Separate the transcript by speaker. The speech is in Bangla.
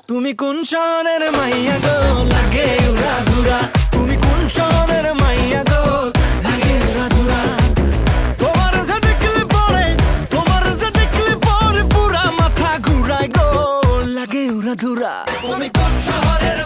Speaker 1: তুমি কোন শহরের মাইয়া গো লাগে উড়া ধুরা তুমি কোন শহরের মাইয়া গো লাগে উড়া ধুরা তোমার যে দেখলে পরে পুরা মাথা ঘুরায় গো লাগে উড়া ধুরা তুমি কোন শহরের